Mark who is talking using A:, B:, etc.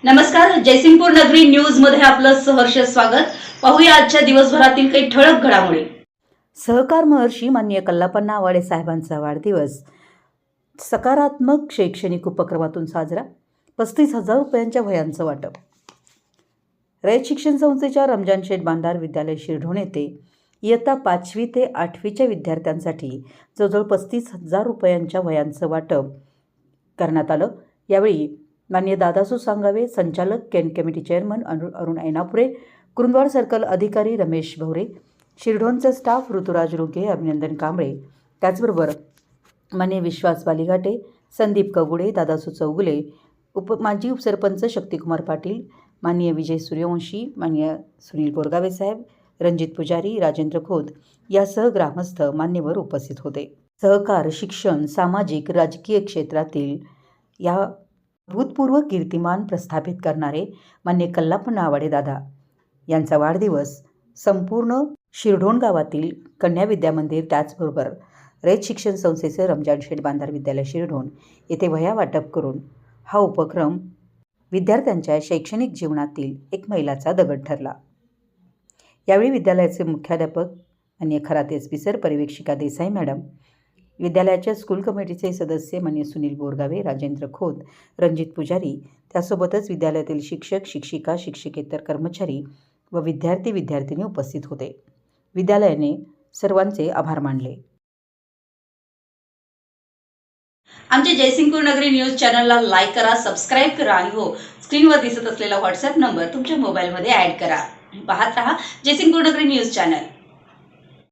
A: नमस्कार, जयसिंगपूर नगरी न्यूज मध्ये आपलं सहर्ष स्वागत। पाहूया आजच्या दिवसभरातील काही ठळक घडामोडी।
B: सहकार महर्षी माननीय कल्लापण्णा आवाडे साहेबांचा वाढदिवस सकारात्मक शैक्षणिक उपक्रमातून साजरा। 35,000 रुपयांच्या वह्यांचं वाटप। रयत शिक्षण संस्थेच्या रमजान शेठ बांधार विद्यालय शिरढोण येथे इयत्ता 5वी ते 8वीच्या विद्यार्थ्यांसाठी जवळजवळ 35,000 रुपयांच्या वह्यांचं वाटप करण्यात आलं। यावेळी माननीय दादासू सांगावे, संचालक cane committee chairman Arun Ainapure, Kurundwad circle अधिकारी रमेश भवरे, शिरढोणचे स्टाफ ऋतुराज रुगे, अभिनंदन कांबळे, त्याचबरोबर माननीय विश्वास बालिघाटे, संदीप कवुडे, दादासू चौगुले, माजी उपसरपंच शक्तिकुमार पाटील, माननीय विजय सूर्यवंशी, माननीय सुनील बोरगावे साहेब, रणजित पुजारी, राजेंद्र खोत यासह ग्रामस्थ मान्यवर उपस्थित होते। सहकार, शिक्षण, सामाजिक, राजकीय क्षेत्रातील या भूतपूर्व कीर्तिमान प्रस्थापित करणारे माननीय कल्लापण्णा आवाडे दादा यांचा वाढदिवस संपूर्ण शिरढोण गावातील कन्या विद्या मंदिर, त्याचबरोबर रयत शिक्षण संस्थेचे रमजान शेठ बांधार विद्यालय शिरढोण येथे वह्या वाटप करून हा उपक्रम विद्यार्थ्यांच्या शैक्षणिक जीवनातील एक मैलाचा दगड ठरला। यावेळी विद्यालयाचे मुख्याध्यापक माननीय खराते एस.पी. सर, पर्यवेक्षिका देसाई मॅडम, विद्यालयाच्या स्कूल कमिटीचे सदस्य माननीय सुनील बोरगावे, राजेंद्र खोत, रणजित पुजारी, त्यासोबतच विद्यालयातील शिक्षक, शिक्षिका, शिक्षकेतर कर्मचारी व विद्यार्थी उपस्थित होते। विद्यालयाने सर्वांचे आभार मानले।
A: आमच्या जयसिंगपूर नगरी न्यूज चॅनलला लाईक करा, सबस्क्राईब करा आणि हो, स्क्रीनवर दिसत असलेला व्हॉट्सअप नंबर तुमच्या मोबाईलमध्ये ॲड करा। पाहत रहा जयसिंगपूर नगरी न्यूज चॅनल।